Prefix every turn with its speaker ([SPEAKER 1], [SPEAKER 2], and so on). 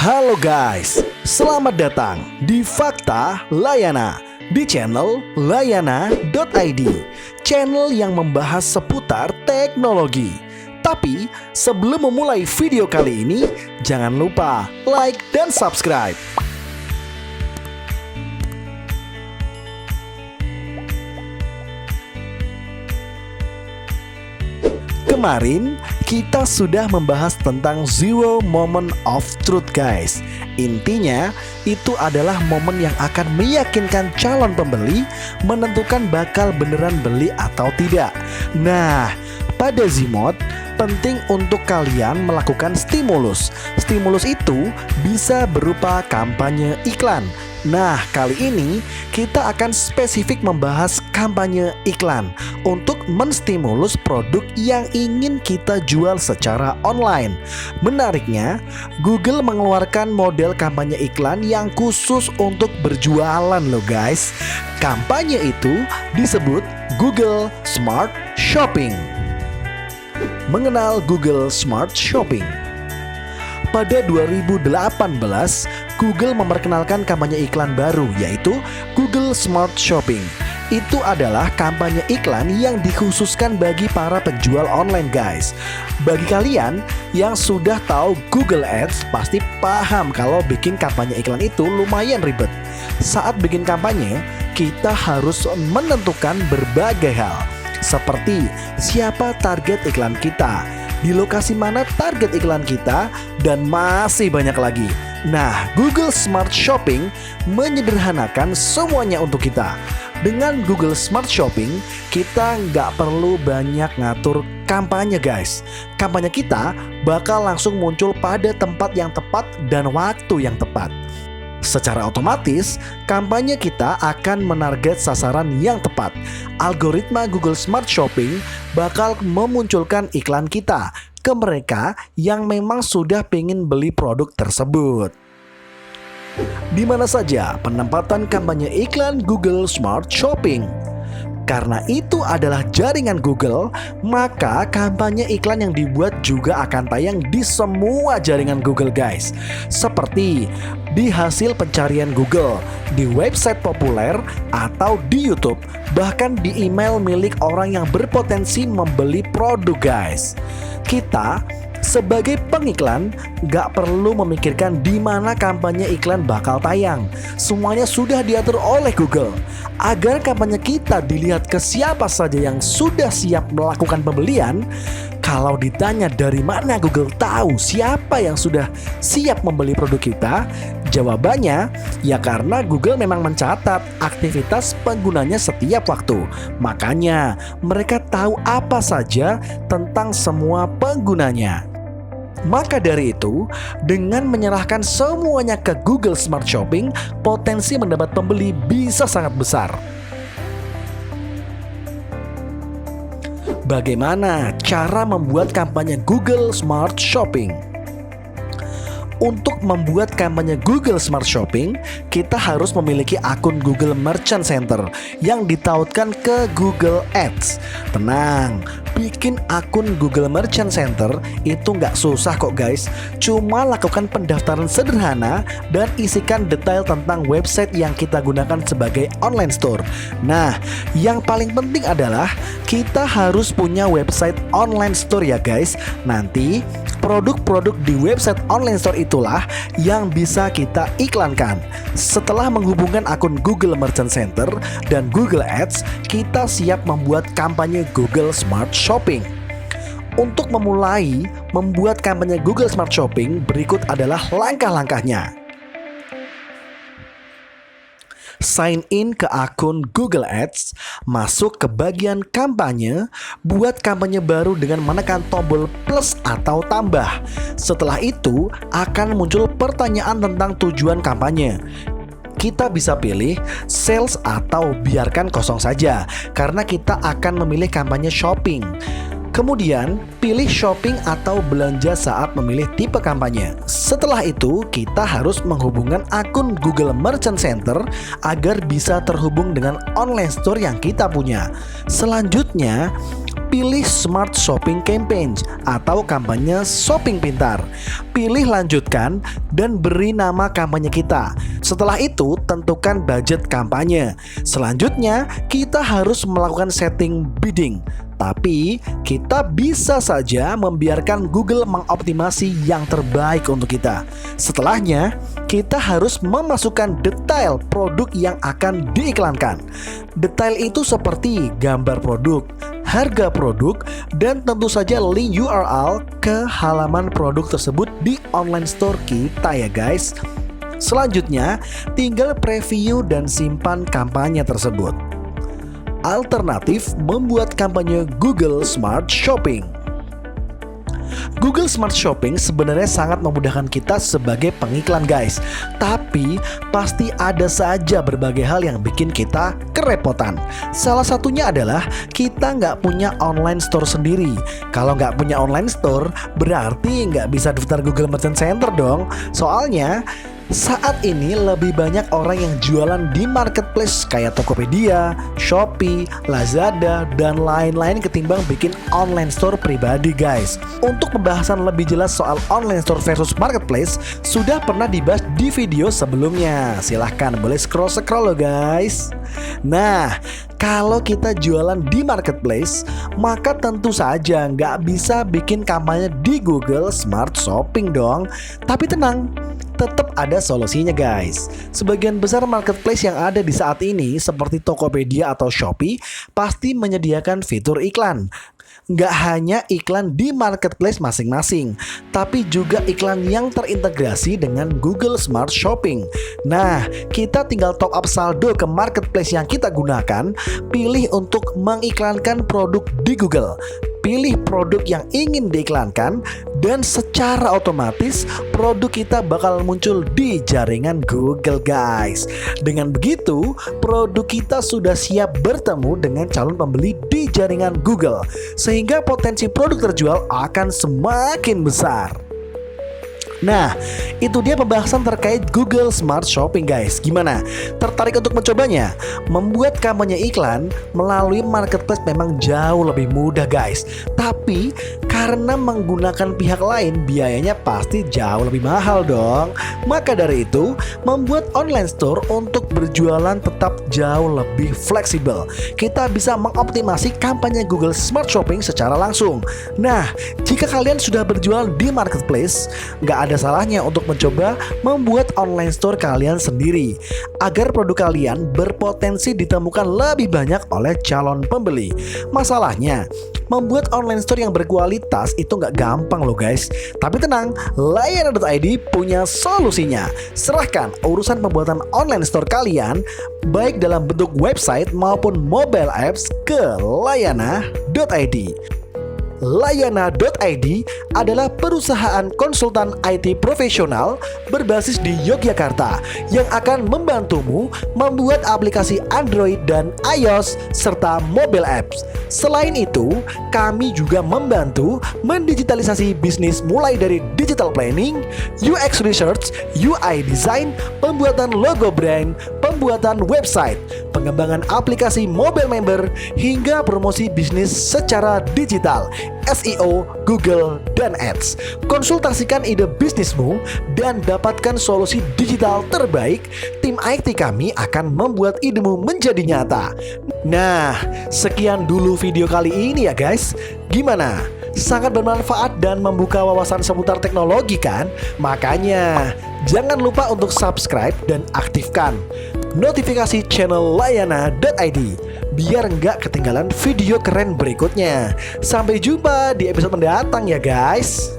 [SPEAKER 1] Halo guys, selamat datang di Fakta Layana di channel layana.id, channel yang membahas seputar teknologi. Tapi sebelum memulai video kali ini, jangan lupa like dan subscribe. Kemarin kita sudah membahas tentang zero moment of truth guys. Intinya itu adalah momen yang akan meyakinkan calon pembeli menentukan bakal beneran beli atau tidak. Nah, pada Zmod penting untuk kalian melakukan stimulus. Stimulus itu bisa berupa kampanye iklan. Nah, kali ini kita akan spesifik membahas kampanye iklan untuk menstimulus produk yang ingin kita jual secara online. Menariknya, Google mengeluarkan model kampanye iklan yang khusus untuk berjualan loh guys. Kampanye itu disebut Google Smart Shopping. Mengenal Google Smart Shopping. Pada 2018, Google memperkenalkan kampanye iklan baru yaitu Google Smart Shopping. Itu adalah kampanye iklan yang dikhususkan bagi para penjual online guys. Bagi kalian yang sudah tahu Google Ads pasti paham kalau bikin kampanye iklan itu lumayan ribet. Saat bikin kampanye, kita harus menentukan berbagai hal seperti siapa target iklan kita, di lokasi mana target iklan kita, dan masih banyak lagi. Nah, Google Smart Shopping menyederhanakan semuanya untuk kita. Dengan Google Smart Shopping, kita nggak perlu banyak ngatur kampanye guys. Kampanye kita bakal langsung muncul pada tempat yang tepat dan waktu yang tepat. Secara otomatis, kampanye kita akan menarget sasaran yang tepat. Algoritma Google Smart Shopping bakal memunculkan iklan kita ke mereka yang memang sudah pengen beli produk tersebut. Di mana saja penempatan kampanye iklan Google Smart Shopping? Karena itu adalah jaringan Google, maka kampanye iklan yang dibuat juga akan tayang di semua jaringan Google guys. Seperti di hasil pencarian Google, di website populer, atau di YouTube, bahkan di email milik orang yang berpotensi membeli produk guys. Kita sebagai pengiklan gak perlu memikirkan di mana kampanye iklan bakal tayang. Semuanya sudah diatur oleh Google agar kampanye kita dilihat ke siapa saja yang sudah siap melakukan pembelian. Kalau ditanya dari mana Google tahu siapa yang sudah siap membeli produk kita, jawabannya ya karena Google memang mencatat aktivitas penggunanya setiap waktu. Makanya mereka tahu apa saja tentang semua penggunanya. Maka dari itu, dengan menyerahkan semuanya ke Google Smart Shopping, potensi mendapat pembeli bisa sangat besar. Bagaimana cara membuat kampanye Google Smart Shopping? Untuk membuat kampanye Google Smart Shopping, kita harus memiliki akun Google Merchant Center yang ditautkan ke Google Ads. Tenang, bikin akun Google Merchant Center itu nggak susah kok guys. Cuma lakukan pendaftaran sederhana dan isikan detail tentang website yang kita gunakan sebagai online store. Nah, yang paling penting adalah kita harus punya website online store ya guys. Nanti produk-produk di website online store itulah yang bisa kita iklankan. Setelah menghubungkan akun Google Merchant Center dan Google Ads, kita siap membuat kampanye Google Smart Shopping. Untuk memulai membuat kampanye Google Smart Shopping, berikut adalah langkah-langkahnya. Sign in ke akun Google Ads, masuk ke bagian kampanye, buat kampanye baru dengan menekan tombol plus atau tambah. Setelah itu akan muncul pertanyaan tentang tujuan kampanye. Kita bisa pilih sales atau biarkan kosong saja, karena kita akan memilih kampanye shopping. Kemudian, pilih shopping atau belanja saat memilih tipe kampanye. Setelah itu, kita harus menghubungkan akun Google Merchant Center agar bisa terhubung dengan online store yang kita punya. Selanjutnya, pilih Smart Shopping Campaign atau kampanye shopping pintar. Pilih lanjutkan dan beri nama kampanye kita. Setelah itu, tentukan budget kampanye. Selanjutnya, kita harus melakukan setting bidding. Tapi, kita bisa saja membiarkan Google mengoptimasi yang terbaik untuk kita. Setelahnya, kita harus memasukkan detail produk yang akan diiklankan. Detail itu seperti gambar produk, harga produk, dan tentu saja link URL ke halaman produk tersebut di online store kita ya guys. Selanjutnya, tinggal preview dan simpan kampanye tersebut. Alternatif membuat kampanye Google Smart Shopping. Google Smart Shopping sebenarnya sangat memudahkan kita sebagai pengiklan guys. Tapi pasti ada saja berbagai hal yang bikin kita kerepotan. Salah satunya adalah kita nggak punya online store sendiri. Kalau nggak punya online store berarti nggak bisa daftar Google Merchant Center dong. Soalnya saat ini lebih banyak orang yang jualan di marketplace kayak Tokopedia, Shopee, Lazada, dan lain-lain ketimbang bikin online store pribadi guys. Untuk pembahasan lebih jelas soal online store versus marketplace sudah pernah dibahas di video sebelumnya. Silahkan boleh scroll loh guys. Nah, kalau kita jualan di marketplace, maka tentu saja nggak bisa bikin kampanye di Google Smart Shopping dong. Tapi tenang, tetap ada solusinya guys. Sebagian besar marketplace yang ada di saat ini seperti Tokopedia atau Shopee pasti menyediakan fitur iklan. Nggak hanya iklan di marketplace masing-masing, tapi juga iklan yang terintegrasi dengan Google Smart Shopping. Nah, kita tinggal top up saldo ke marketplace yang kita gunakan, pilih untuk mengiklankan produk di Google. Pilih produk yang ingin diiklankan dan secara otomatis produk kita bakal muncul di jaringan Google guys. Dengan begitu, produk kita sudah siap bertemu dengan calon pembeli di jaringan Google, sehingga potensi produk terjual akan semakin besar. Nah, itu dia pembahasan terkait Google Smart Shopping guys. Gimana? Tertarik untuk mencobanya? Membuat kampanye iklan melalui marketplace memang jauh lebih mudah guys. Tapi karena menggunakan pihak lain biayanya pasti jauh lebih mahal dong. Maka dari itu, membuat online store untuk berjualan tetap jauh lebih fleksibel. Kita bisa mengoptimasi kampanye Google Smart Shopping secara langsung. Nah, jika kalian sudah berjualan di marketplace, nggak ada salahnya untuk mencoba membuat online store kalian sendiri agar produk kalian berpotensi ditemukan lebih banyak oleh calon pembeli. Masalahnya, membuat online store yang berkualitas itu nggak gampang loh guys. Tapi tenang, Layana.id punya solusinya. Serahkan urusan pembuatan online store kalian baik dalam bentuk website maupun mobile apps ke Layana.id. Layana.id adalah perusahaan konsultan IT profesional berbasis di Yogyakarta yang akan membantumu membuat aplikasi Android dan iOS serta mobile apps. Selain itu, kami juga membantu mendigitalisasi bisnis mulai dari digital planning, UX research, UI design, pembuatan logo brand, pembuatan website, pengembangan aplikasi mobile member, hingga promosi bisnis secara digital, SEO, Google, dan Ads. Konsultasikan ide bisnismu dan dapatkan solusi digital terbaik. Tim IT kami akan membuat idemu menjadi nyata. Nah, sekian dulu video kali ini ya guys. Gimana? Sangat bermanfaat dan membuka wawasan seputar teknologi kan? Makanya, jangan lupa untuk subscribe dan aktifkan notifikasi channel Layana.id biar nggak ketinggalan video keren berikutnya. Sampai jumpa di episode mendatang ya guys.